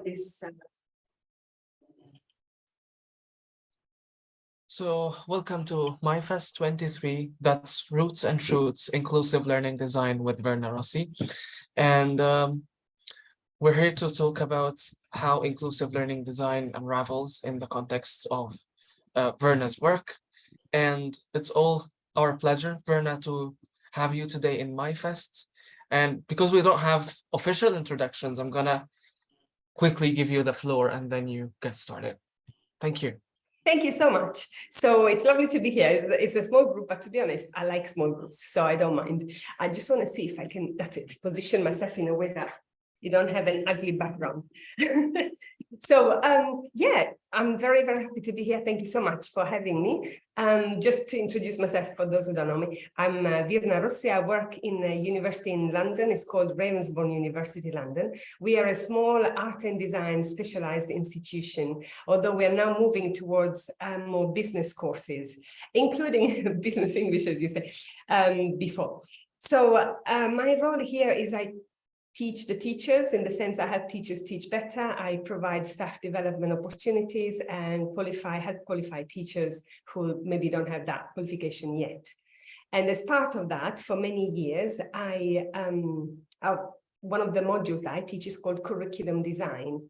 this. So welcome to MyFest 23, that's Roots and Shoots, Inclusive Learning Design with Virna Rossi. And we're here to talk about how inclusive learning design unravels in the context of Virna's work. And it's all our pleasure, Virna, to have you today in MyFest. And because we don't have official introductions, I'm gonna quickly give you the floor and then you get started. Thank you. Thank you so much. So it's lovely to be here. It's a small group, but to be honest, I like small groups, so I don't mind. I just want to see if I can, that's it, position myself in a way that you don't have an ugly background. So yeah, I'm very, very happy to be here. Thank you so much for having me. Just to introduce myself for those who don't know me, I'm Virna Rossi. I work in a university in London. It's called Ravensbourne University, London. We are a small art and design specialized institution, although we are now moving towards more business courses, including business English, as you say, before. So my role here is I teach the teachers, in the sense I help teachers teach better. I provide staff development opportunities and help qualify teachers who maybe don't have that qualification yet. And as part of that, for many years, one of the modules that I teach is called curriculum design.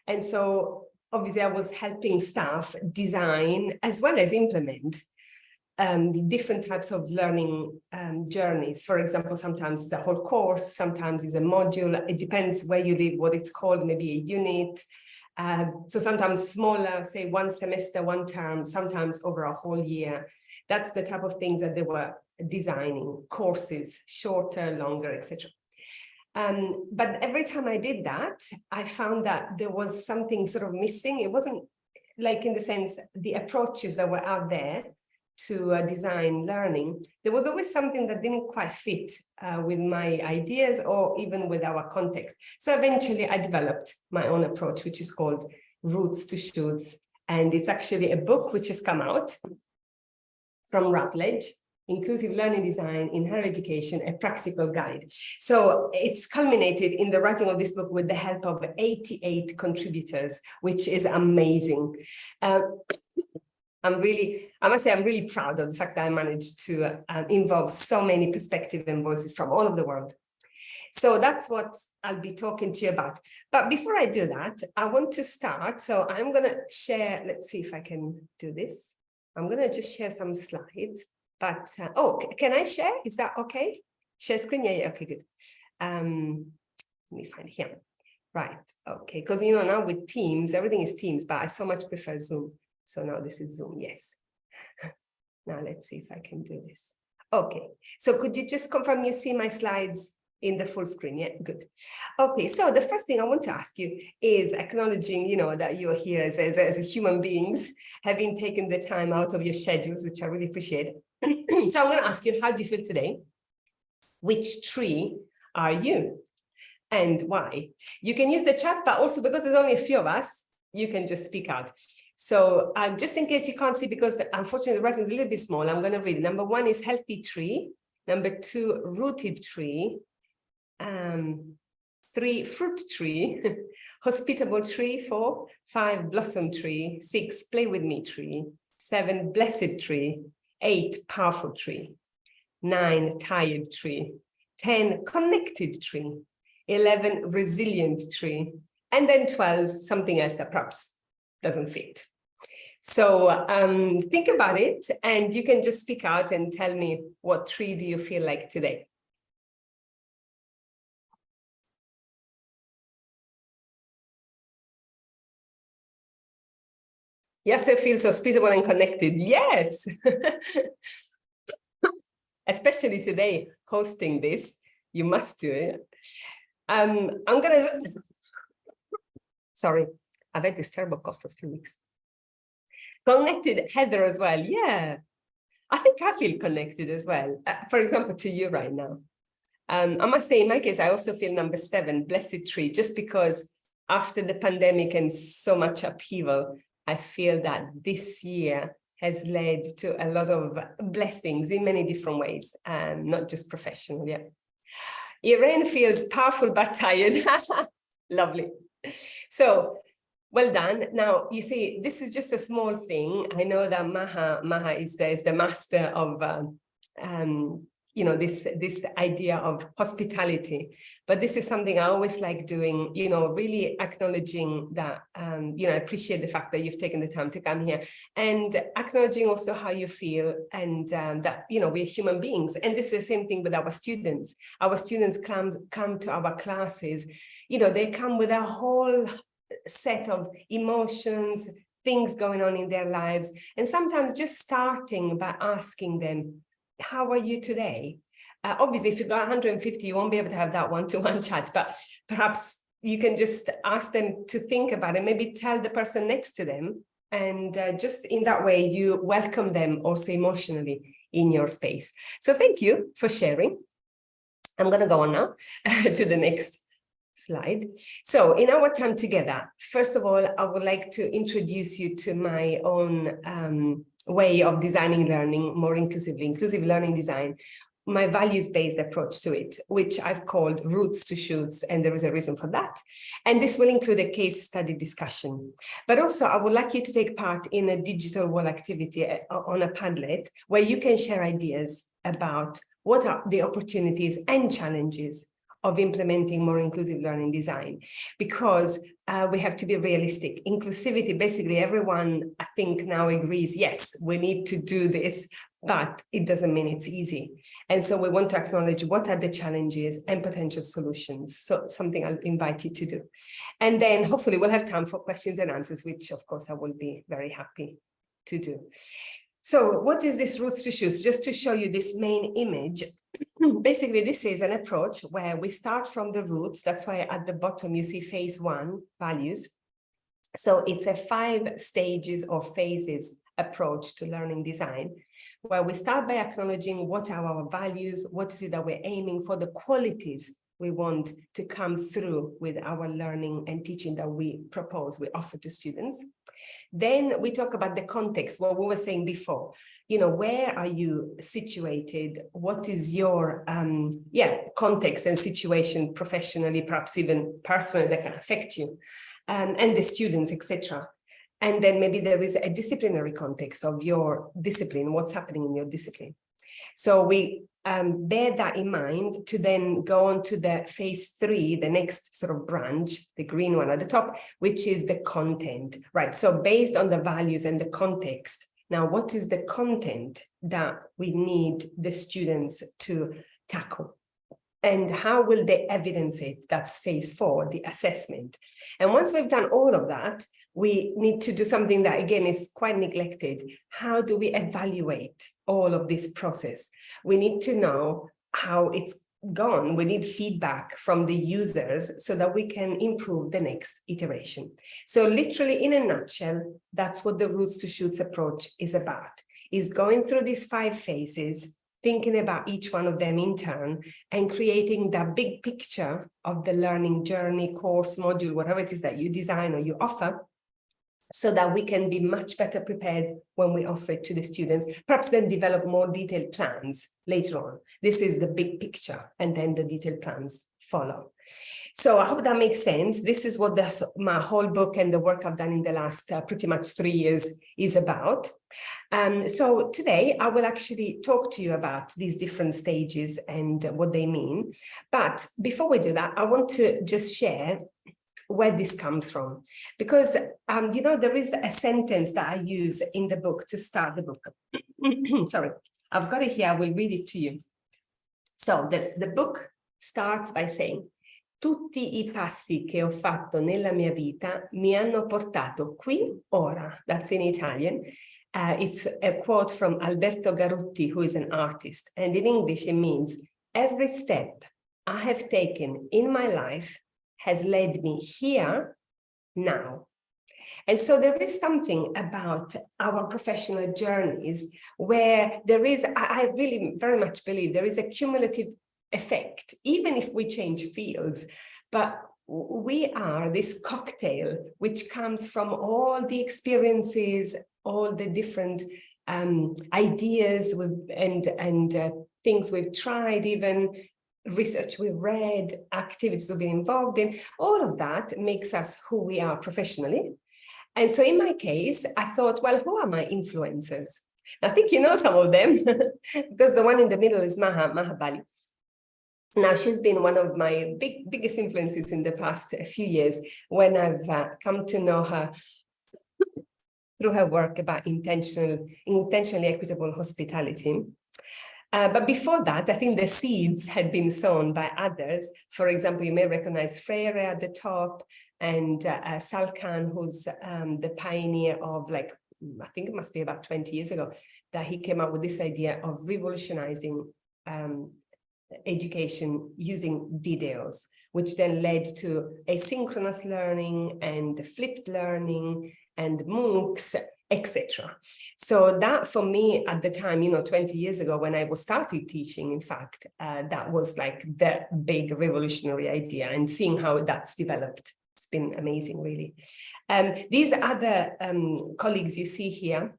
And so obviously I was helping staff design as well as implement different types of learning journeys. For example, sometimes it's a whole course, sometimes it's a module. It depends where you live, what it's called, maybe a unit. So sometimes smaller, say 1 semester, 1 term, sometimes over a whole year. That's the type of things that they were designing, courses, shorter, longer, etc. But every time I did that, I found that there was something sort of missing. It wasn't like, in the sense, the approaches that were out there to design learning, there was always something that didn't quite fit with my ideas or even with our context. So eventually I developed my own approach, which is called Roots to Shoots. And it's actually a book which has come out from Routledge, Inclusive Learning Design in Higher Education, a Practical Guide. So it's culminated in the writing of this book with the help of 88 contributors, which is amazing. I must say, I'm really proud of the fact that I managed to involve so many perspectives and voices from all over the world. So that's what I'll be talking to you about. But before I do that, I want to start. So I'm going to share, let's see if I can do this. I'm going to just share some slides. But, can I share? Is that okay? Share screen? Yeah, okay, good. Let me find here. Right, okay. Because, you know, now with Teams, everything is Teams, but I so much prefer Zoom. So now this is Zoom, yes. Now let's see if I can do this. Okay, so could you just confirm you see my slides in the full screen? Yeah, good. Okay, so the first thing I want to ask you is acknowledging, you know, that you're here as human beings, having taken the time out of your schedules, which I really appreciate. So I'm going to ask you, how do you feel today? Which tree are you? And why? You can use the chat, but also because there's only a few of us, you can just speak out. So just in case you can't see, because unfortunately the writing is a little bit small, I'm going to read. Number 1 is healthy tree. Number 2, rooted tree. 3, fruit tree. Hospitable tree. 4, 5, blossom tree. 6, play with me tree. 7, blessed tree. 8, powerful tree. 9, tired tree. 10, connected tree. 11, resilient tree. And then 12, something else that perhaps doesn't fit. So think about it, and you can just speak out and tell me, what tree do you feel like today? Yes, I feel so hospitable and connected. Yes. Especially today, hosting this, you must do it. I'm gonna, sorry, I've had this terrible cough for 3 weeks. Connected, Heather, as well. Yeah, I think I feel connected as well. For example, to you right now. I must say, in my case, I also feel number 7, blessed tree, just because after the pandemic and so much upheaval, I feel that this year has led to a lot of blessings in many different ways, not just professional. Yeah. Irene feels powerful but tired. Lovely. So, well done. Now, you see, this is just a small thing. I know that Maha is the master of, this idea of hospitality. But this is something I always like doing, really acknowledging that, I appreciate the fact that you've taken the time to come here, and acknowledging also how you feel, and that, we're human beings. And this is the same thing with our students. Our students come to our classes, they come with a whole set of emotions, things going on in their lives. And sometimes just starting by asking them, how are you today? Obviously, if you've got 150, you won't be able to have that one-to-one chat, but perhaps you can just ask them to think about it, maybe tell the person next to them. And just in that way, you welcome them also emotionally in your space. So thank you for sharing. I'm going to go on now to the next slide. So in our time together, first of all, I would like to introduce you to my own way of designing learning more inclusively, inclusive learning design, my values-based approach to it, which I've called Roots to Shoots, and there is a reason for that. And this will include a case study discussion. But also, I would like you to take part in a digital wall activity on a Padlet, where you can share ideas about what are the opportunities and challenges of implementing more inclusive learning design, because we have to be realistic. Inclusivity, basically everyone, I think, now agrees, yes, we need to do this, but it doesn't mean it's easy. And so we want to acknowledge what are the challenges and potential solutions. So something I'll invite you to do. And then hopefully we'll have time for questions and answers, which of course I will be very happy to do. So what is this Roots to Shoots? Just to show you this main image, basically this is an approach where we start from the roots. That's why at the bottom you see phase 1, values. So it's a 5 stages or phases approach to learning design, where we start by acknowledging what are our values, what is it that we're aiming for, the qualities we want to come through with our learning and teaching that we propose, we offer to students. Then we talk about the context, what we were saying before, where are you situated? What is your context and situation professionally, perhaps even personally, that can affect you, and the students, etc. And then maybe there is a disciplinary context of your discipline, what's happening in your discipline. So we bear that in mind to then go on to the phase 3, the next sort of branch, the green one at the top, which is the content, right? So based on the values and the context, now what is the content that we need the students to tackle? And how will they evidence it? That's phase 4, the assessment. And once we've done all of that, we need to do something that, again, is quite neglected. How do we evaluate all of this process? We need to know how it's gone. We need feedback from the users so that we can improve the next iteration. So literally, in a nutshell, that's what the Roots to Shoots approach is about, is going through these 5 phases, thinking about each one of them in turn, and creating that big picture of the learning journey, course, module, whatever it is that you design or you offer, so that we can be much better prepared when we offer it to the students, perhaps then develop more detailed plans later on. This is the big picture, and then the detailed plans follow. So I hope that makes sense. This is what my whole book and the work I've done in the last pretty much 3 years is about. So today I will actually talk to you about these different stages and what they mean. But before we do that, I want to just share where this comes from, because there is a sentence that I use in the book to start the book. Sorry, I've got it here. I will read it to you. So the book starts by saying, tutti I passi che ho fatto nella mia vita mi hanno portato qui ora. That's in Italian. It's a quote from Alberto Garutti, who is an artist. And in English, it means, every step I have taken in my life has led me here now. And so there is something about our professional journeys where there is, I really very much believe there is a cumulative effect, even if we change fields, but we are this cocktail which comes from all the experiences, all the different ideas and things we've tried, even research we've read, activities we've been involved in, all of that makes us who we are professionally. And so in my case, I thought, well, who are my influencers? I think you know some of them, because the one in the middle is Maha Bali. Now, she's been one of my biggest influences in the past few years when I've come to know her through her work about intentionally equitable hospitality. But before that, I think the seeds had been sown by others. For example, you may recognize Freire at the top, and Salkan, who's the pioneer of, like, I think it must be about 20 years ago, that he came up with this idea of revolutionizing education using videos, which then led to asynchronous learning and flipped learning and MOOCs, etc. So that, for me at the time, 20 years ago, when I was started teaching, in fact, that was like the big revolutionary idea, and seeing how that's developed, it's been amazing, really. These other colleagues you see here,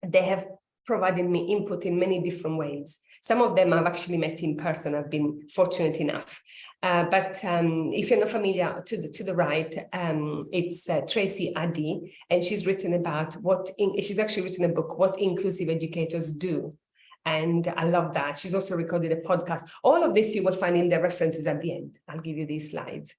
they have provided me input in many different ways. Some of them I've actually met in person. I've been fortunate enough. But if you're not familiar, to the right, it's Tracy Addy, and she's written about she's actually written a book, What Inclusive Educators Do. And I love that. She's also recorded a podcast. All of this you will find in the references at the end. I'll give you these slides.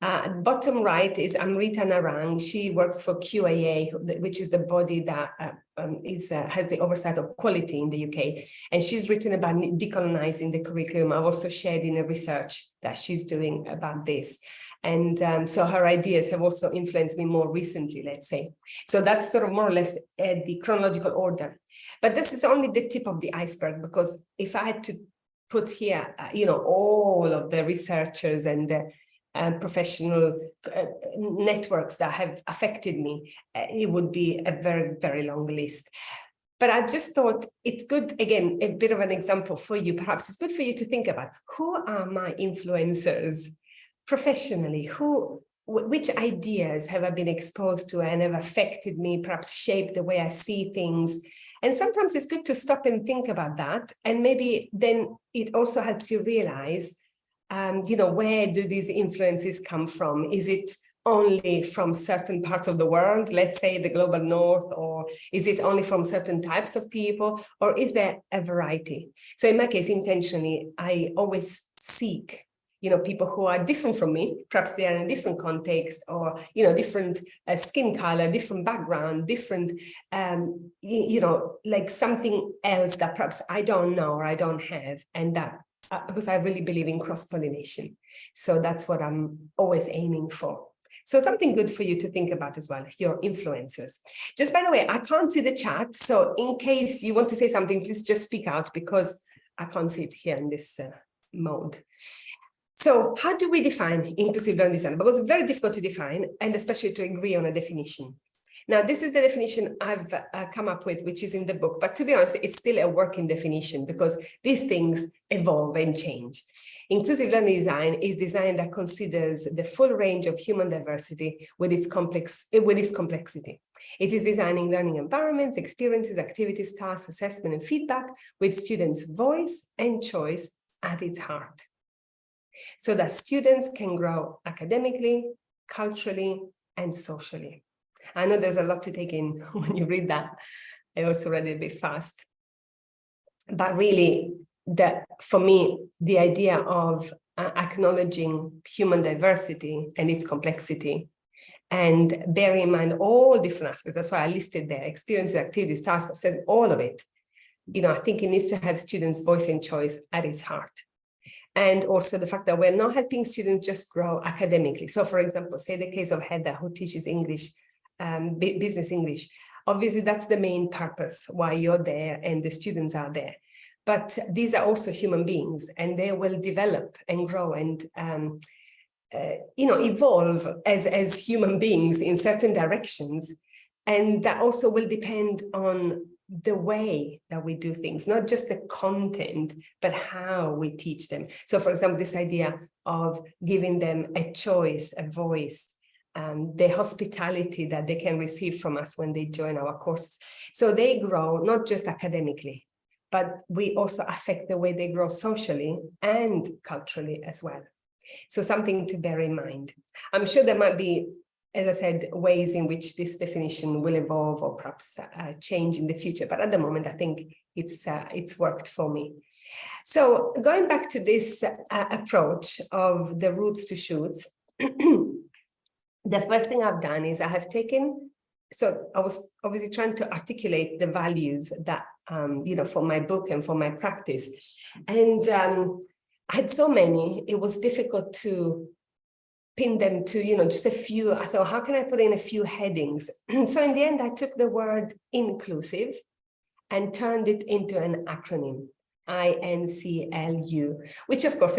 Bottom right is Amrita Narang. She works for QAA, which is the body that has the oversight of quality in the UK. And she's written about decolonizing the curriculum. I've also shared in a research that she's doing about this. And so her ideas have also influenced me more recently, let's say. So that's sort of more or less the chronological order. But this is only the tip of the iceberg, because if I had to put here, all of the researchers and professional networks that have affected me, it would be a very, very long list. But I just thought it's good, again, a bit of an example for you. Perhaps it's good for you to think about, who are my influencers professionally? Which ideas have I been exposed to and have affected me, perhaps shaped the way I see things? And sometimes it's good to stop and think about that. And maybe then it also helps you realize, where do these influences come from? Is it only from certain parts of the world, let's say the global north, or is it only from certain types of people, or is there a variety? So in my case, intentionally, I always seek, people who are different from me. Perhaps they are in a different context, or, different skin color, different background, different, like something else that perhaps I don't know or I don't have, and that because I really believe in cross-pollination. So that's what I'm always aiming for. So something good for you to think about as well, your influencers. Just by the way, I can't see the chat. So in case you want to say something, please just speak out, because I can't see it here in this mode. So how do we define inclusive learning design? Because it's very difficult to define, and especially to agree on a definition. Now, this is the definition I've come up with, which is in the book. But to be honest, it's still a working definition, because these things evolve and change. Inclusive learning design is design that considers the full range of human diversity with its complexity. It is designing learning environments, experiences, activities, tasks, assessment, and feedback with students' voice and choice at its heart, so that students can grow academically, culturally, and socially. I know there's a lot to take in when you read that. I also read it a bit fast. But really, for me, the idea of acknowledging human diversity and its complexity, and bearing in mind all different aspects, that's why I listed there, experiences, activities, tasks, says all of it. I think it needs to have students' voice and choice at its heart. And also the fact that we're not helping students just grow academically. So for example, say the case of Heather, who teaches English, business English. Obviously, that's the main purpose why you're there and the students are there. But these are also human beings, and they will develop and grow and evolve as human beings in certain directions. And that also will depend on the way that we do things, not just the content, but how we teach them. So for example, this idea of giving them a choice, a voice, the hospitality that they can receive from us when they join our courses. So they grow not just academically, but we also affect the way they grow socially and culturally as well. So something to bear in mind. I'm sure there might be, as I said, ways in which this definition will evolve or perhaps change in the future. But at the moment, I think it's worked for me. So going back to this approach of the roots to shoots, the first thing I've done is I have taken, so I was obviously trying to articulate the values that, for my book and for my practice. And I had so many, it was difficult to pin them to, just a few. I thought, how can I put in a few headings? So in the end, I took the word inclusive and turned it into an acronym, INCLU, which of course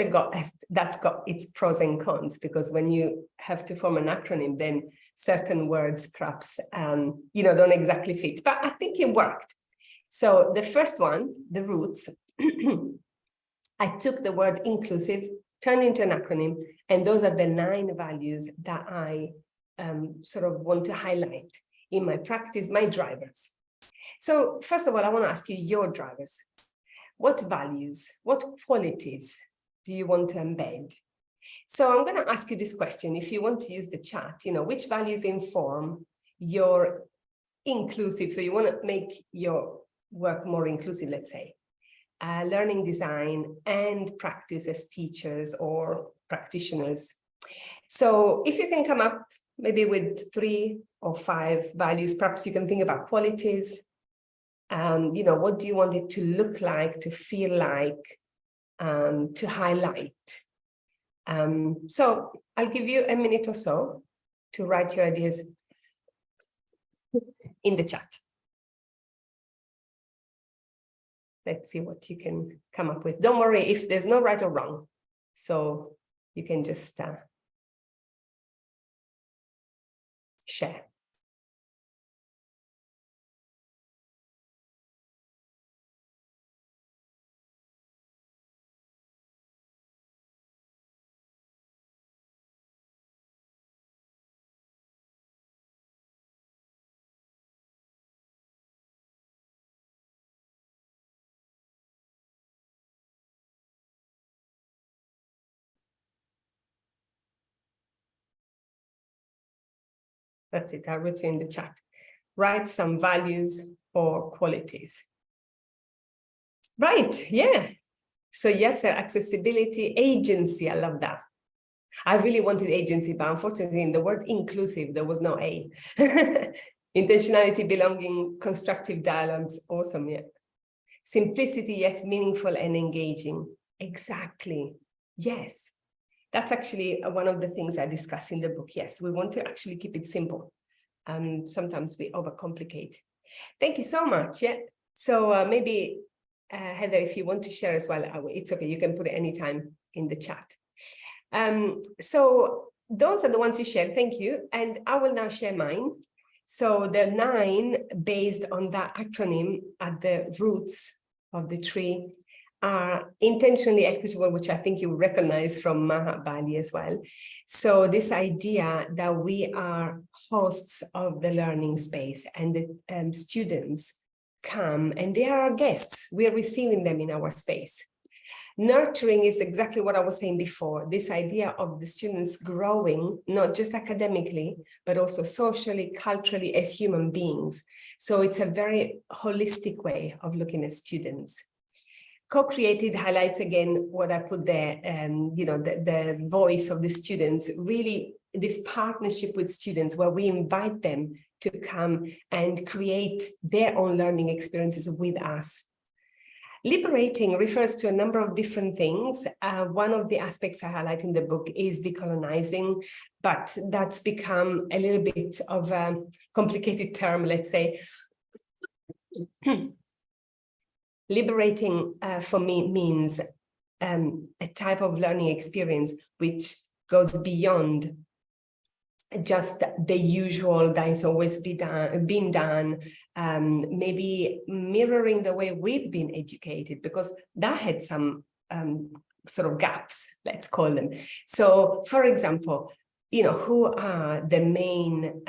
that's got its pros and cons, because when you have to form an acronym, then certain words perhaps, don't exactly fit, but I think it worked. So the first one, the roots, I took the word inclusive, turned into an acronym, and those are the 9 values that I sort of want to highlight in my practice, my drivers. So first of all, I want to ask you your drivers. What values, what qualities do you want to embed? So I'm going to ask you this question. If you want to use the chat, which values inform your inclusive? So you want to make your work more inclusive, let's say, learning design and practice as teachers or practitioners. So if you can come up maybe with 3 or 5 values, perhaps you can think about qualities. What do you want it to look like, to feel like, to highlight? So I'll give you a minute or so to write your ideas in the chat. Let's see what you can come up with. Don't worry if there's no right or wrong. So you can just share. That's it, I'll write it in the chat. Write some values or qualities. Right, yeah. So yes, accessibility, agency, I love that. I really wanted agency, but unfortunately in the word inclusive, there was no A. Intentionality, belonging, constructive dialogues, awesome, yeah. Simplicity, yet meaningful and engaging. Exactly, yes. That's actually one of the things I discuss in the book. Yes, we want to actually keep it simple. Sometimes we overcomplicate. Thank you so much. Yeah. So maybe, Heather, if you want to share as well, it's okay. You can put it anytime in the chat. So those are the ones you shared. Thank you. And I will now share mine. So the 9 based on that acronym at the roots of the tree are intentionally equitable, which I think you recognize from Mahabali as well. So this idea that we are hosts of the learning space and the students come and they are our guests. We are receiving them in our space. Nurturing is exactly what I was saying before, this idea of the students growing, not just academically, but also socially, culturally, as human beings. So it's a very holistic way of looking at students. Co-created highlights again what I put there, the voice of the students, really this partnership with students where we invite them to come and create their own learning experiences with us. Liberating refers to a number of different things. One of the aspects I highlight in the book is decolonizing, but that's become a little bit of a complicated term, let's say. Liberating for me means a type of learning experience which goes beyond just the usual that is always been done, maybe mirroring the way we've been educated, because that had some sort of gaps, let's call them. So, for example, who are the main,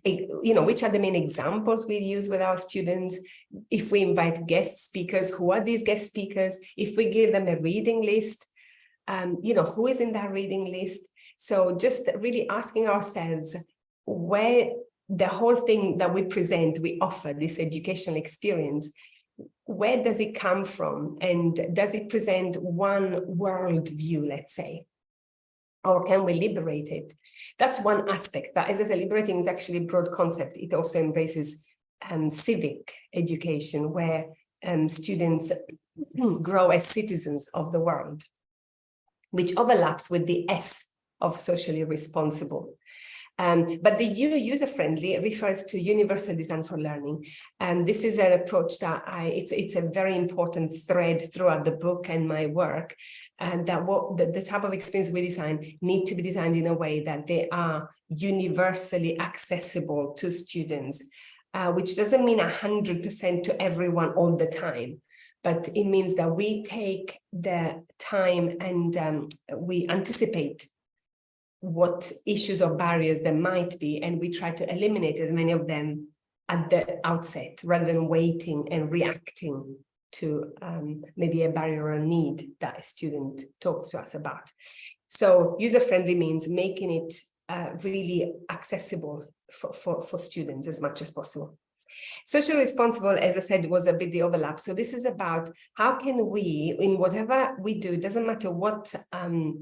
which are the main examples we use with our students. If we invite guest speakers, who are these guest speakers? If we give them a reading list, who is in that reading list? So just really asking ourselves where the whole thing that we present, we offer this educational experience, where does it come from? And does it present one world view, let's say? Or can we liberate it? That's one aspect. But as I said, liberating is actually a broad concept. It also embraces civic education, where students grow as citizens of the world, which overlaps with the S of socially responsible. But the user-friendly refers to universal design for learning. And this is an approach that it's a very important thread throughout the book and my work, and that the type of experience we design need to be designed in a way that they are universally accessible to students, which doesn't mean 100% to everyone all the time. But it means that we take the time and we anticipate what issues or barriers there might be, and we try to eliminate as many of them at the outset, rather than waiting and reacting to maybe a barrier or a need that a student talks to us about. So user-friendly means making it really accessible for students as much as possible. Socially responsible, as I said, was a bit the overlap. So this is about how can we, in whatever we do, it doesn't matter what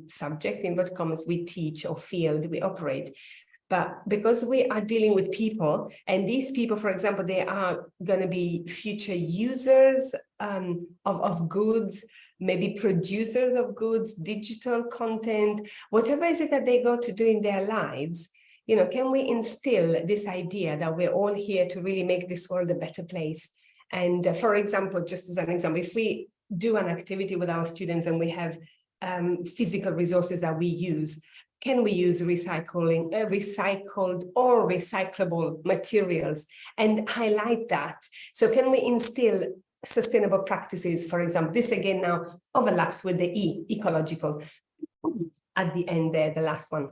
subject, in what commas, we teach or field we operate, but because we are dealing with people, and these people, for example, they are going to be future users of goods, maybe producers of goods, digital content, whatever is it that they go to do in their lives. Can we instill this idea that we're all here to really make this world a better place? And for example, just as an example, if we do an activity with our students and we have physical resources that we use, can we use recycled or recyclable materials and highlight that? So can we instill sustainable practices? For example, this again now overlaps with the E, ecological, at the end there, the last one.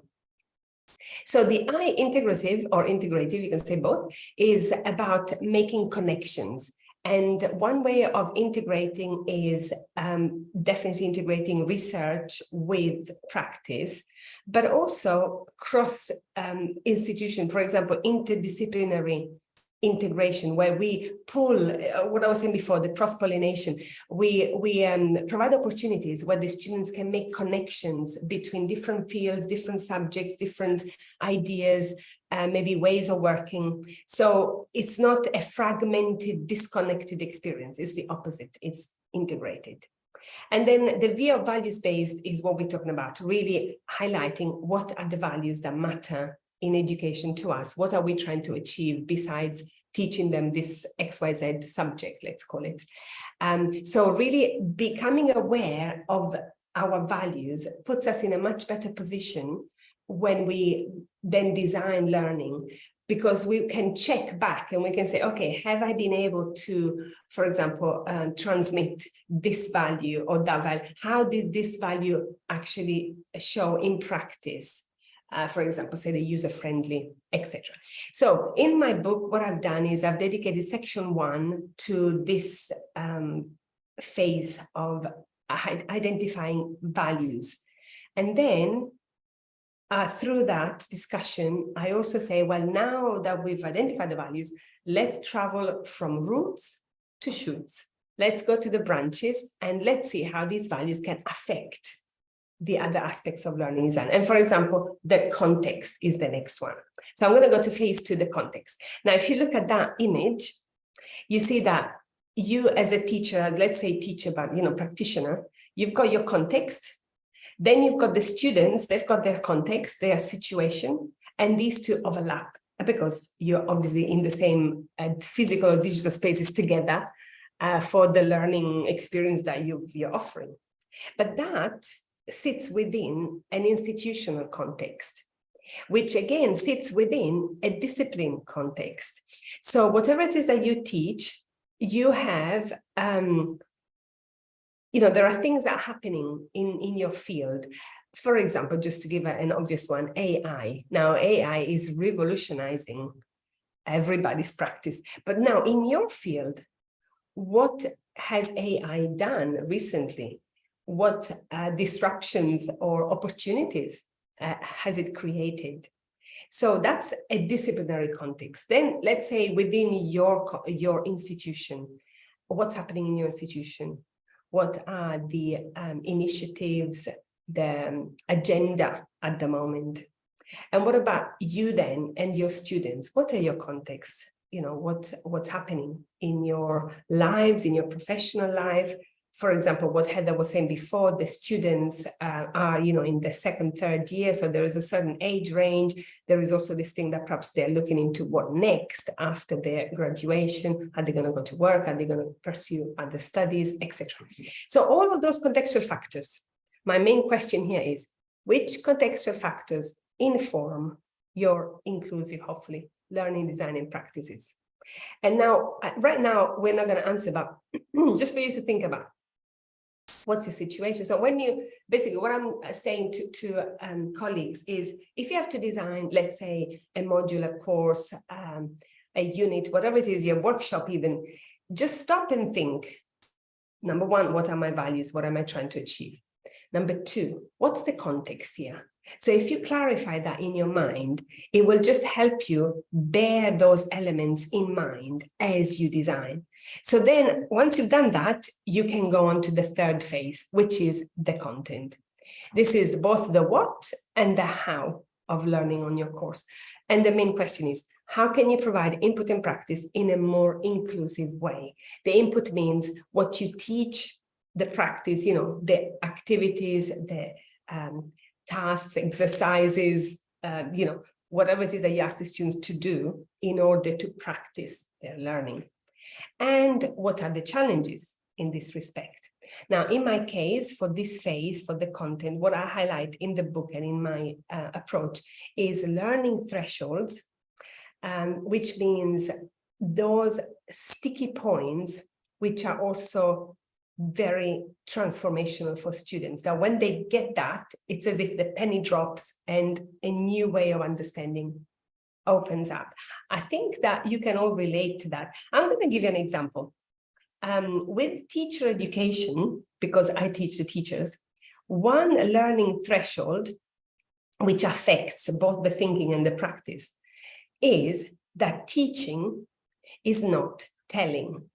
So the I, integrative or integrative, you can say both, is about making connections. And one way of integrating is definitely integrating research with practice, but also cross institution, for example, interdisciplinary integration, where we pull what I was saying before, the cross-pollination. We provide opportunities where the students can make connections between different fields, different subjects, different ideas, maybe ways of working. So it's not a fragmented, disconnected experience. It's the opposite. It's integrated. And then the V of values-based is what we're talking about, really highlighting what are the values that matter in education to us. What are we trying to achieve besides teaching them this XYZ subject, let's call it. So really becoming aware of our values puts us in a much better position when we then design learning, because we can check back and we can say, okay, have I been able to, for example, transmit this value or that value? How did this value actually show in practice? For example, say the user-friendly, etc. So in my book, what I've done is I've dedicated section 1 to this phase of identifying values. And then through that discussion, I also say, well, now that we've identified the values, let's travel from roots to shoots. Let's go to the branches and let's see how these values can affect the other aspects of learning design. And for example, the context is the next one. So I'm going to go to phase 2, the context. Now, if you look at that image, you see that you as a teacher, let's say teacher, but practitioner, you've got your context. Then you've got the students, they've got their context, their situation, and these two overlap because you're obviously in the same physical or digital spaces together for the learning experience that you're offering. But that sits within an institutional context, which again sits within a discipline context. So whatever it is that you teach, you have, there are things that are happening in your field. For example, just to give an obvious one, AI. Now, AI is revolutionizing everybody's practice. But now in your field, what has AI done recently? What disruptions or opportunities has it created? So that's a disciplinary context. Then let's say within your institution, what's happening in your institution? What are the initiatives, the agenda at the moment? And what about you then and your students? What are your contexts? You know, what's happening in your lives, in your professional life? For example, what Heather was saying before, the students are, you know, in the second, third year, so there is a certain age range. There is also this thing that perhaps they're looking into what next after their graduation. Are they going to go to work? Are they going to pursue other studies, etc.? So all of those contextual factors. My main question here is, which contextual factors inform your inclusive, hopefully, learning, design, and practices? And now, right now, we're not going to answer, but just for you to think about, what's your situation? So when you, basically what I'm saying to colleagues is, if you have to design, let's say, a module, a course, a unit, whatever it is, your workshop even, just stop and think. Number one, what are my values? What am I trying to achieve? Number two, what's the context here? So if you clarify that in your mind, it will just help you bear those elements in mind as you design. So then once you've done that, you can go on to the third phase, which is the content. This is both the what and the how of learning on your course. And the main question is, how can you provide input and practice in a more inclusive way? The input means what you teach, the practice, you know, the activities, the tasks, exercises, you know, whatever it is that you ask the students to do in order to practice their learning. And what are the challenges in this respect? Now, in my case, for this phase, for the content, what I highlight in the book and in my approach is learning thresholds, which means those sticky points, which are also very transformational for students. That when they get that, it's as if the penny drops and a new way of understanding opens up. I think that you can all relate to that. I'm going to give you an example. With teacher education, because I teach the teachers, one learning threshold, which affects both the thinking and the practice, is that teaching is not telling.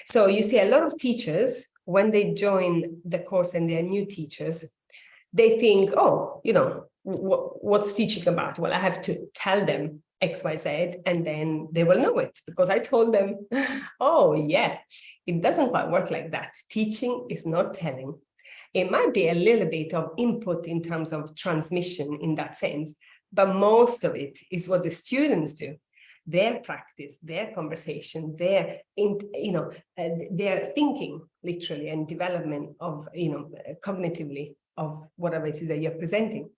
So you see a lot of teachers, when they join the course and they're new teachers, they think, oh, you know, what's teaching about? Well, I have to tell them X, Y, Z, and then they will know it because I told them. Oh, yeah, it doesn't quite work like that. Teaching is not telling. It might be a little bit of input in terms of transmission in that sense, but most of it is what the students do. Their practice, their conversation, their thinking, literally, and development of, you know, cognitively of whatever it is that you're presenting.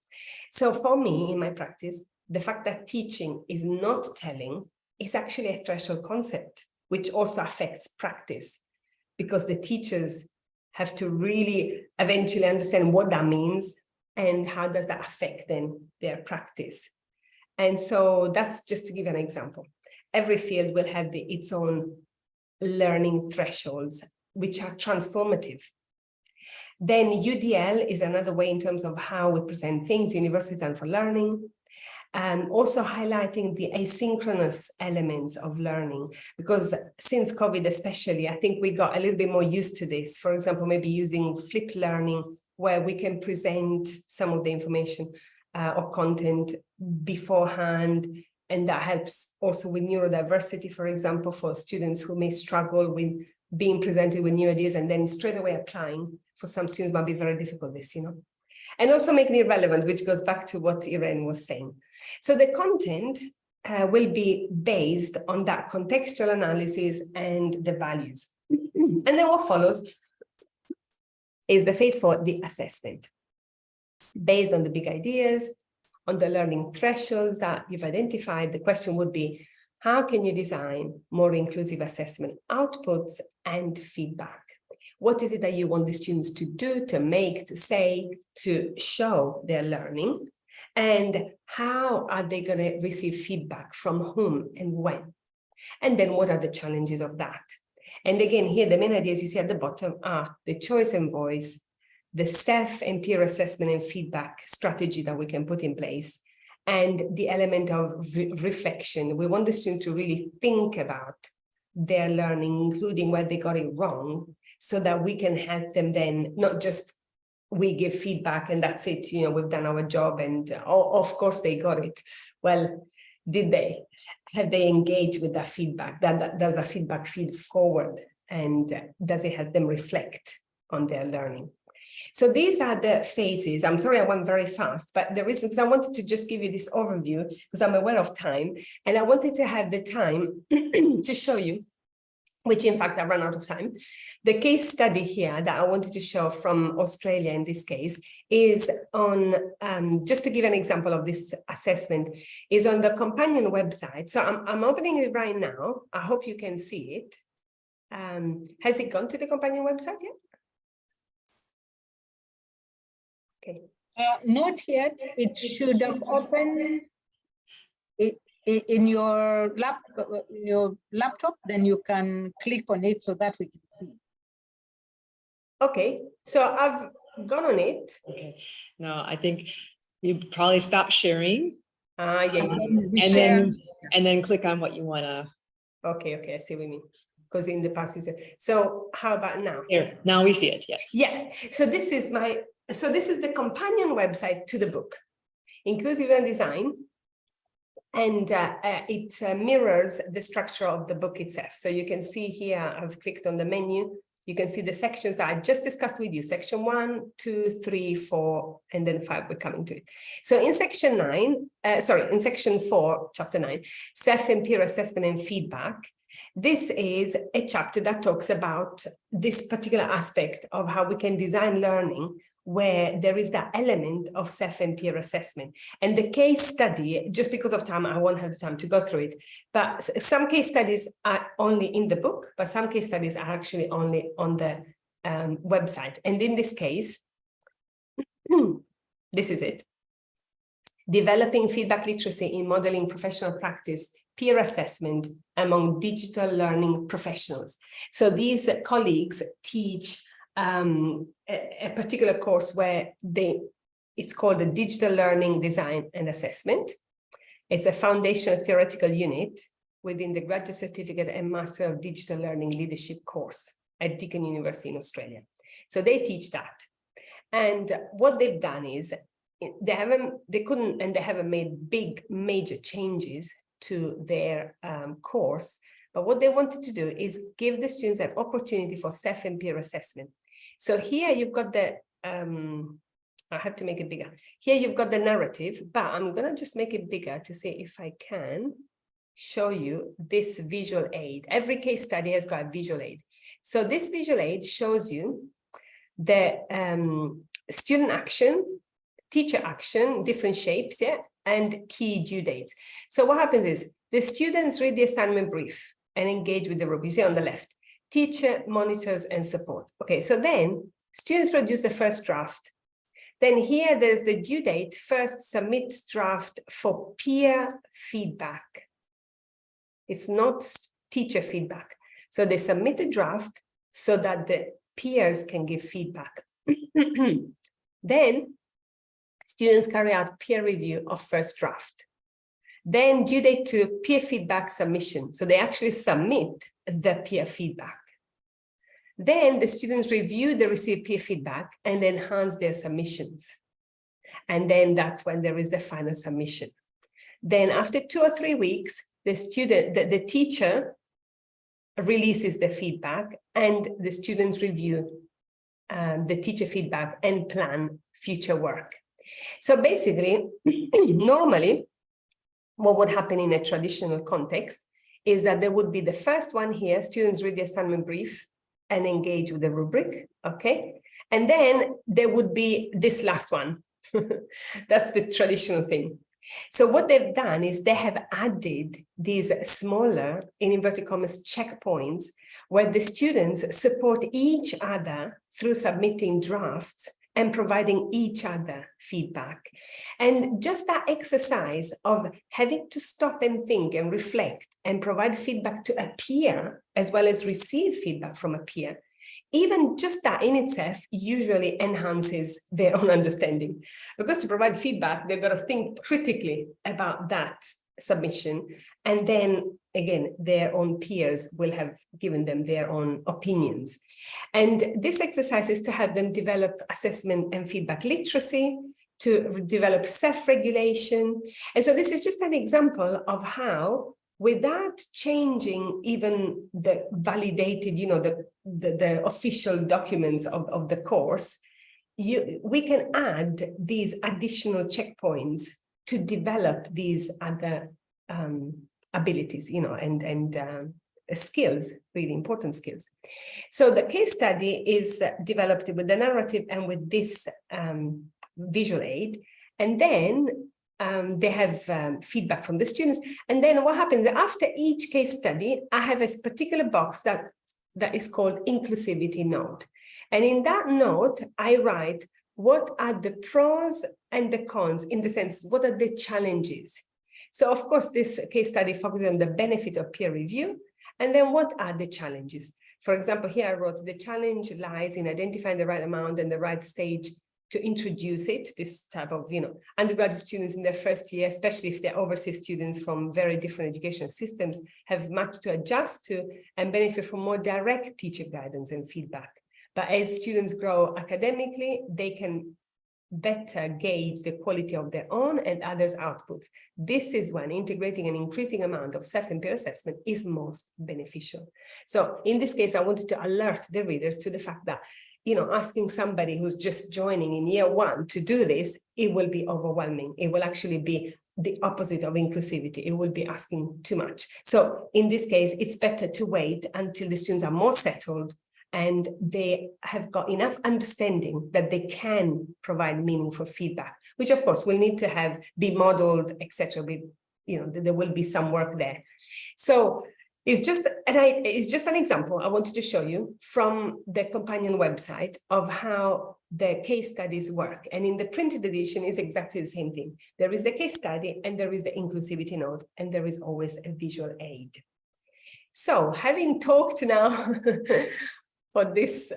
So for me, in my practice, the fact that teaching is not telling is actually a threshold concept, which also affects practice, because the teachers have to really eventually understand what that means and how does that affect then their practice. And so that's just to give an example. Every field will have its own learning thresholds, which are transformative. Then UDL is another way in terms of how we present things, University Design for Learning, and also highlighting the asynchronous elements of learning, because since COVID especially, I think we got a little bit more used to this. For example, maybe using flipped learning, where we can present some of the information or content beforehand, and that helps also with neurodiversity, for example, for students who may struggle with being presented with new ideas and then straight away applying. For some students might be very difficult, this, you know, and also making it relevant, which goes back to what Irene was saying. So the content will be based on that contextual analysis and the values. And then what follows is the phase for the assessment. Based on the big ideas, on the learning thresholds that you've identified, the question would be, how can you design more inclusive assessment outputs and feedback? What is it that you want the students to do, to make, to say, to show their learning? And how are they going to receive feedback from whom and when? And then what are the challenges of that? And again, here, the main ideas you see at the bottom are the choice and voice, the self and peer assessment and feedback strategy that we can put in place, and the element of reflection. We want the student to really think about their learning, including where they got it wrong, so that we can help them then, not just we give feedback and that's it, you know, we've done our job and oh, of course they got it. Well, did they? Have they engaged with that feedback? Does the feedback feed forward? And does it help them reflect on their learning? So these are the phases. I'm sorry I went very fast, but the reason I wanted to just give you this overview because I'm aware of time, and I wanted to have the time to show you, which in fact I ran out of time. The case study here that I wanted to show from Australia in this case is on, just to give an example of this assessment, is on the companion website. So I'm opening it right now. I hope you can see it. Has it gone to the companion website yet? Okay. Not yet. It should have opened in your laptop. Then you can click on it so that we can see. Okay, so I've gone on it. Okay. No, I think you probably stop sharing. Yeah. And then click on what you want to. Okay, I see what you mean. Because in the past you said, so how about now? Here, now we see it, yes. Yeah, so this is the companion website to the book, Inclusive Learning Design, and it mirrors the structure of the book itself. So you can see here, I've clicked on the menu, you can see the sections that I just discussed with you, section 1, 2, 3, 4, and then 5, we're coming to it. So in section 4, chapter 9, self and peer assessment and feedback, this is a chapter that talks about this particular aspect of how we can design learning where there is that element of self and peer assessment. And the case study, just because of time, I won't have the time to go through it, but some case studies are only in the book, but some case studies are actually only on the website. And in this case, this is it. Developing feedback literacy in modeling professional practice, peer assessment among digital learning professionals. So these colleagues teach a particular course where it's called the Digital Learning Design and Assessment. It's a foundational theoretical unit within the Graduate Certificate and Master of Digital Learning Leadership course at Deakin University in Australia. So they teach that. And what they've done is they haven't made big major changes to their course, but what they wanted to do is give the students an opportunity for self and peer assessment. So here you've got the, I have to make it bigger. Here you've got the narrative, but I'm gonna just make it bigger to see if I can show you this visual aid. Every case study has got a visual aid. So this visual aid shows you the student action, teacher action, different shapes, yeah, and key due dates. So what happens is the students read the assignment brief and engage with the rubric. You see on the left, teacher monitors and support. Okay, so then students produce the first draft. Then here there's the due date, first submit draft for peer feedback. It's not teacher feedback. So they submit a draft so that the peers can give feedback. Then students carry out peer review of first draft. Then due date to peer feedback submission. So they actually submit the peer feedback. Then the students review the received peer feedback and enhance their submissions. And then that's when there is the final submission. Then after 2 or 3 weeks, the teacher releases the feedback and the students review the teacher feedback and plan future work. So basically, normally, what would happen in a traditional context is that there would be the first one here, students read the assignment brief and engage with the rubric, okay? And then there would be this last one. That's the traditional thing. So what they've done is they have added these smaller, in inverted commas, checkpoints where the students support each other through submitting drafts and providing each other feedback. And just that exercise of having to stop and think and reflect and provide feedback to a peer, as well as receive feedback from a peer, even just that in itself usually enhances their own understanding. Because to provide feedback, they've got to think critically about that submission. And then again, their own peers will have given them their own opinions. And this exercise is to help them develop assessment and feedback literacy, to develop self-regulation. And so this is just an example of how, without changing even the validated, the official documents of the course, we can add these additional checkpoints to develop these other abilities, and skills, really important skills. So the case study is developed with the narrative and with this visual aid, and then they have feedback from the students. And then what happens after each case study, I have a particular box that is called inclusivity note. And in that note, I write what are the pros and the cons, in the sense, what are the challenges? So of course, this case study focuses on the benefit of peer review. And then what are the challenges? For example, here I wrote, the challenge lies in identifying the right amount and the right stage to introduce it, this type of, undergraduate students in their first year, especially if they're overseas students from very different education systems, have much to adjust to and benefit from more direct teacher guidance and feedback. But as students grow academically, they can better gauge the quality of their own and others' outputs. This is when integrating an increasing amount of self and peer assessment is most beneficial. So in this case, I wanted to alert the readers to the fact that asking somebody who's just joining in year one to do this, it will be overwhelming. It will actually be the opposite of inclusivity. It will be asking too much. So in this case, it's better to wait until the students are more settled and they have got enough understanding that they can provide meaningful feedback, which of course will need to be modeled, etc. There will be some work there. So it's just an example I wanted to show you from the companion website of how the case studies work. And in the printed edition is exactly the same thing. There is the case study and there is the inclusivity note, and there is always a visual aid. So having talked now for this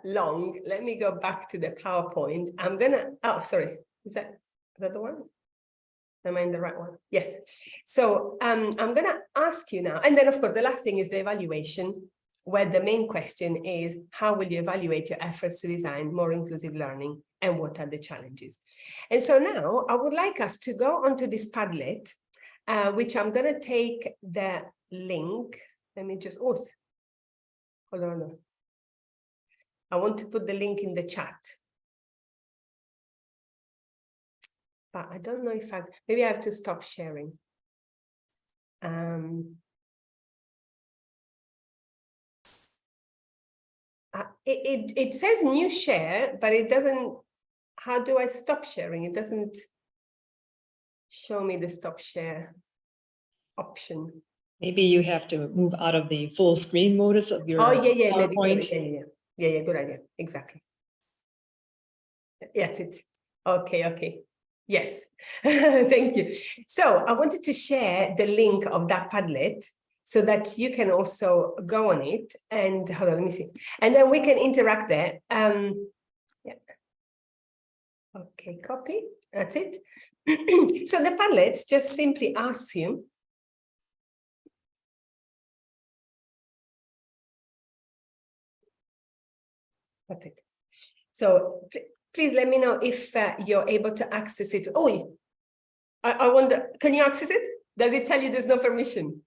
long, let me go back to the PowerPoint. I'm gonna, is that the one? Am I in the right one? Yes. So I'm going to ask you now, and then of course, the last thing is the evaluation, where the main question is, how will you evaluate your efforts to design more inclusive learning and what are the challenges? And so now I would like us to go onto this Padlet, which I'm going to take the link. Let me just, hold on. I want to put the link in the chat. But I don't know if maybe I have to stop sharing. It says new share, but it doesn't, how do I stop sharing? It doesn't show me the stop share option. Maybe you have to move out of the full screen modus of your maybe. PowerPoint. Yeah, good idea. Exactly. Yes, okay. Yes, thank you. So I wanted to share the link of that Padlet so that you can also go on it and hold on, let me see. And then we can interact there. Yeah. Okay, copy, that's it. So the Padlet just simply asks you, that's it. So please let me know if you're able to access it. Oh, I wonder, can you access it? Does it tell you there's no permission?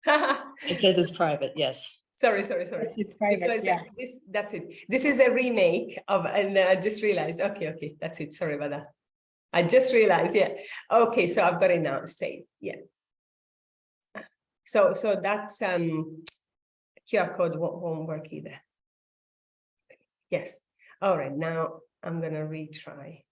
It says it's private, yes. Sorry. Yes, it's private, Because yeah. that's it. This is a remake of, and I just realized, okay, that's it. Sorry about that. I just realized, yeah. Okay, so I've got it now, saved, yeah. So that's QR code won't work either. Yes. All right, now I'm gonna retry.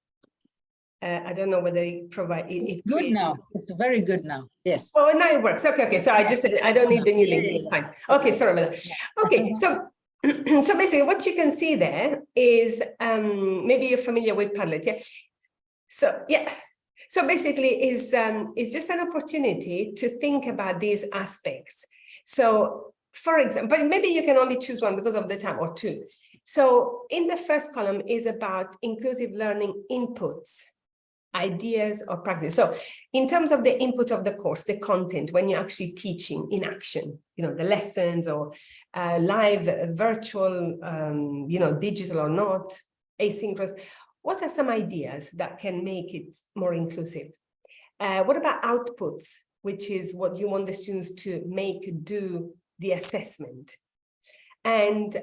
I don't know whether it provides it. Good creates- now. It's very good now. Yes. Oh, now it works. Okay. So I just said I don't need the new Yeah, link. yeah, It's yeah. fine. Okay, sorry about that. Okay, so so basically, what you can see there is maybe you're familiar with Padlet, yeah. So yeah. So basically, is just an opportunity to think about these aspects. So, for example, but maybe you can only choose one because of the time, or two. So, in the first column is about inclusive learning inputs, ideas or practice. So in terms of the input of the course, the content, when you're actually teaching in action, the lessons or live, virtual, digital or not, asynchronous, what are some ideas that can make it more inclusive? What about outputs, which is what you want the students to do the assessment? And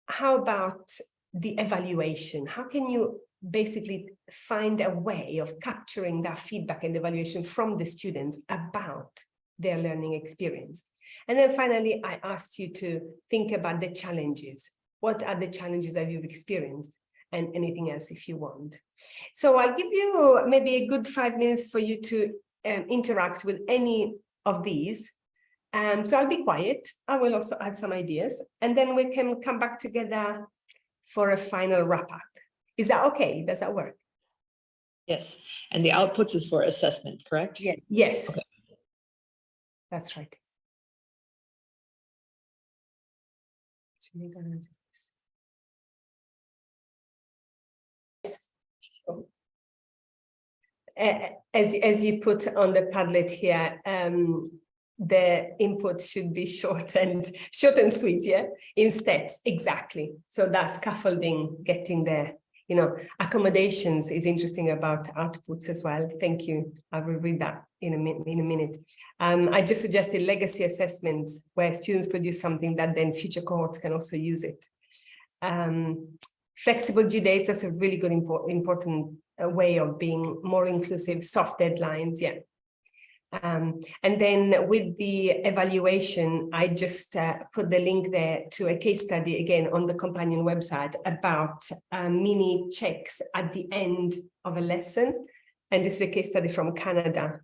how about the evaluation? How can you basically find a way of capturing that feedback and evaluation from the students about their learning experience? And then finally, I asked you to think about the challenges. What are the challenges that you've experienced? And anything else if you want. So I'll give you maybe a good 5 minutes for you to interact with any of these. So I'll be quiet. I will also add some ideas, and then we can come back together for a final wrap up. Is that okay? Does that work? Yes, and the outputs is for assessment, correct? Yes. Yes. Okay. That's right. As you put on the Padlet here, the input should be short and sweet, yeah, in steps, exactly. So that scaffolding, getting there, accommodations is interesting about outputs as well. Thank you. I will read that in a minute. I just suggested legacy assessments where students produce something that then future cohorts can also use it. Flexible due dates, that's a really good important way of being more inclusive. Soft deadlines, yeah. And then with the evaluation, I just put the link there to a case study again on the companion website about mini checks at the end of a lesson. And this is a case study from Canada.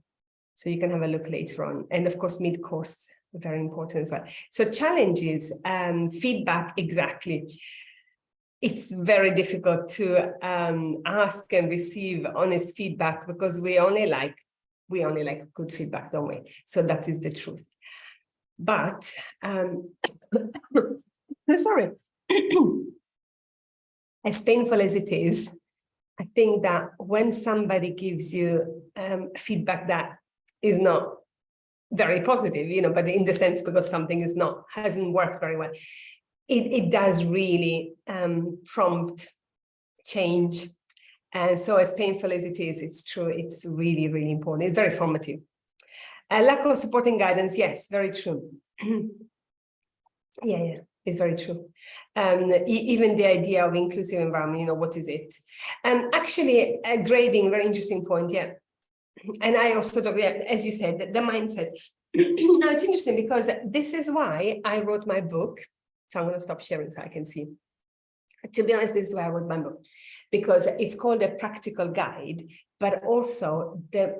So you can have a look later on. And of course, mid-course, very important as well. So challenges, feedback, exactly. It's very difficult to ask and receive honest feedback because we only like good feedback, don't we? So that is the truth. But sorry, as painful as it is, I think that when somebody gives you feedback that is not very positive, but in the sense because something hasn't worked very well, it does really prompt change. And so as painful as it is, it's true, it's really, really important. It's very formative. Lack of supporting guidance, yes, very true. Yeah, it's very true. Even the idea of inclusive environment, what is it? Actually, grading, very interesting point, yeah. And I also talk, as you said, the mindset. Now, it's interesting because this is why I wrote my book. So I'm going to stop sharing so I can see. To be honest, this is why I wrote my book, because it's called a practical guide, but also the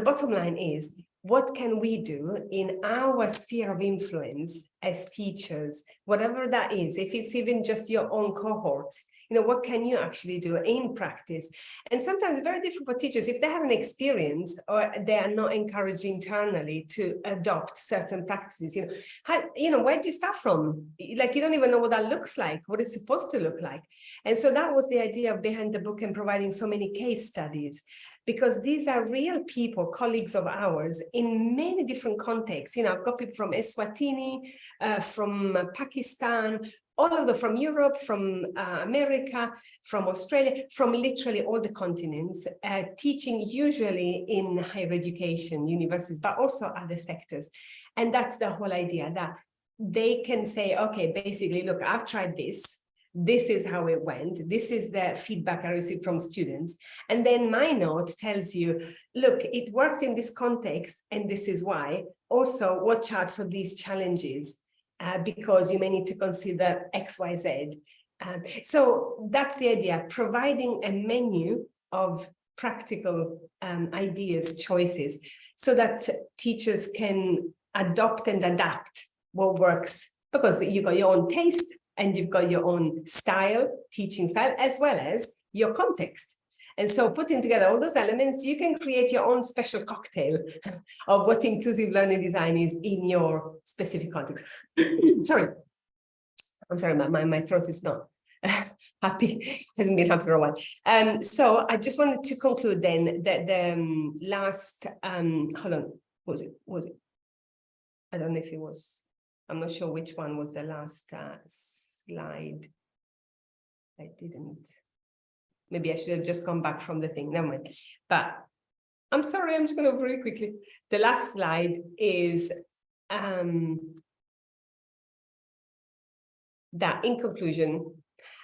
bottom line is, what can we do in our sphere of influence as teachers, whatever that is, if it's even just your own cohort, what can you actually do in practice? And sometimes it's very difficult for teachers if they haven't experienced or they are not encouraged internally to adopt certain practices. Where do you start from? Like, you don't even know what that looks like, what it's supposed to look like. And so that was the idea behind the book and providing so many case studies, because these are real people, colleagues of ours in many different contexts. I've got people from Eswatini, from Pakistan, all of them from Europe, from America, from Australia, from literally all the continents, teaching usually in higher education, universities, but also other sectors. And that's the whole idea, that they can say, okay, basically, look, I've tried this. This is how it went. This is the feedback I received from students. And then my note tells you, look, it worked in this context, and this is why. Also, watch out for these challenges. Because you may need to consider X, Y, Z. So that's the idea, providing a menu of practical ideas, choices, so that teachers can adopt and adapt what works, because you've got your own taste and you've got your own style, teaching style, as well as your context. And so putting together all those elements, you can create your own special cocktail of what inclusive learning design is in your specific context. Sorry. I'm sorry, my throat is not happy, hasn't been happy for a while. So I just wanted to conclude then that the last, hold on, was it? I don't know if it was, I'm not sure which one was the last slide. I didn't. Maybe I should have just come back from the thing, never mind. But I'm sorry, I'm just going to very quickly. The last slide is that in conclusion,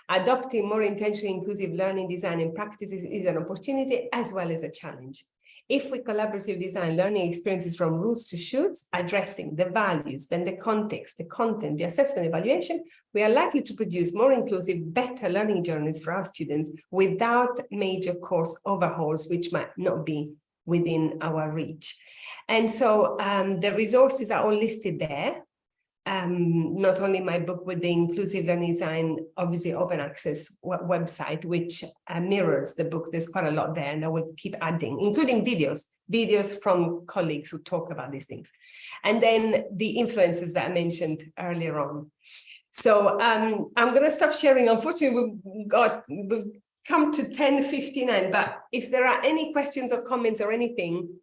adopting more intentionally inclusive learning design and practices is an opportunity as well as a challenge. If we collaboratively design learning experiences from roots to shoots, addressing the values, then the context, the content, the assessment, evaluation, we are likely to produce more inclusive, better learning journeys for our students without major course overhauls, which might not be within our reach. And so the resources are all listed there. Not only my book with the inclusive learning design, obviously open access website, which mirrors the book. There's quite a lot there, and I will keep adding, including videos from colleagues who talk about these things. And then the influences that I mentioned earlier on. So I'm going to stop sharing. Unfortunately, we've come to 10:59, but if there are any questions or comments or anything,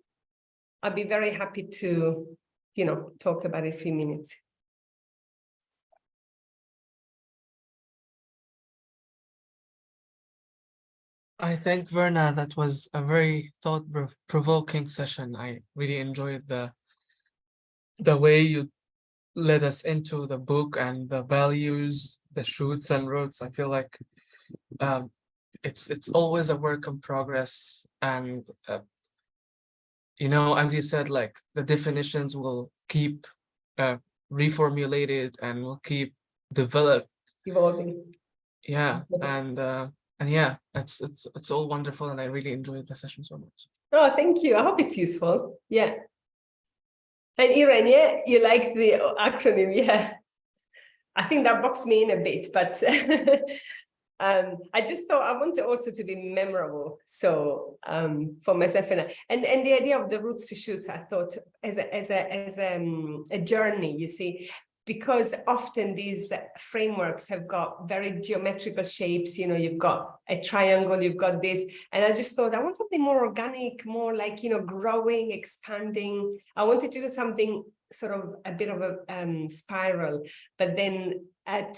I'll be very happy to, talk about it for a few minutes. I thank Virna. That was a very thought-provoking session. I really enjoyed the way you led us into the book and the values, the shoots and roots. I feel like it's always a work in progress, and as you said, like the definitions will keep reformulated and will keep evolving. Yeah, and yeah, it's all wonderful, and I really enjoyed the session so much. Oh, thank you. I hope it's useful. Yeah. And Irene, yeah, you like the acronym, yeah. I think that boxed me in a bit, but I just thought I wanted also to be memorable. So for myself and the idea of the roots to shoots, I thought as a journey, you see, because often these frameworks have got very geometrical shapes, you've got a triangle, you've got this, and I just thought I want something more organic, more like, growing, expanding. I wanted to do something sort of a bit of a spiral, but then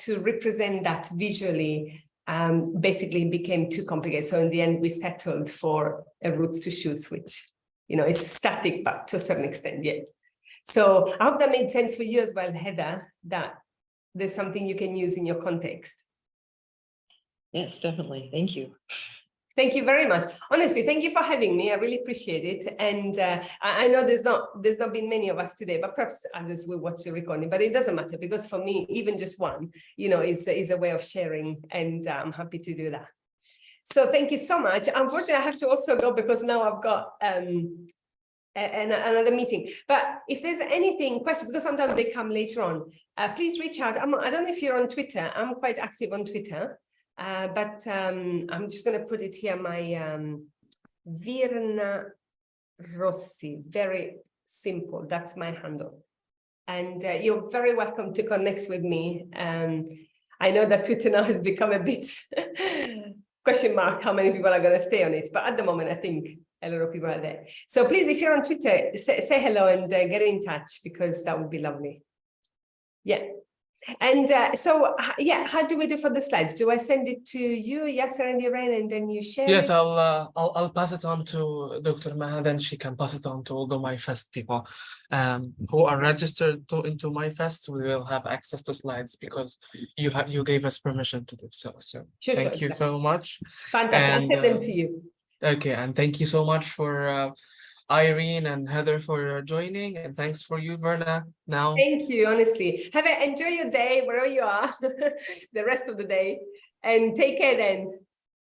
to represent that visually, basically became too complicated. So in the end, we settled for a roots to shoots, which, is static, but to a certain extent, yeah. So I hope that made sense for you as well, Heather, that there's something you can use in your context. Yes, definitely. Thank you. Thank you very much. Honestly, thank you for having me. I really appreciate it. And I know there's not been many of us today, but perhaps others will watch the recording, but it doesn't matter, because for me, even just one, is a way of sharing, and I'm happy to do that. So thank you so much. Unfortunately, I have to also go because now I've got another meeting. But if there's anything, question, because sometimes they come later on, please reach out. I don't know if you're on Twitter. I'm quite active on Twitter. But I'm just going to put it here, my Virna Rossi, very simple, that's my handle. And you're very welcome to connect with me. I know that Twitter now has become a bit question mark how many people are going to stay on it, but at the moment I think a lot of people are there. So please, if you're on Twitter, say hello and get in touch, because that would be lovely. Yeah. And so, yeah, how do we do for the slides? Do I send it to you, Yasser and Irene, and then you share Yes, it? I'll pass it on to Dr. Maha, then she can pass it on to all the MyFest people who are registered into MyFest. We will have access to slides because you gave us permission to do so. So Sure, thank you so much. Fantastic. And, I'll send them to you. Okay, and thank you so much for Irene and Heather for joining, and thanks for you, Virna. Now, thank you, honestly. Enjoy your day wherever you are, the rest of the day, and take care then.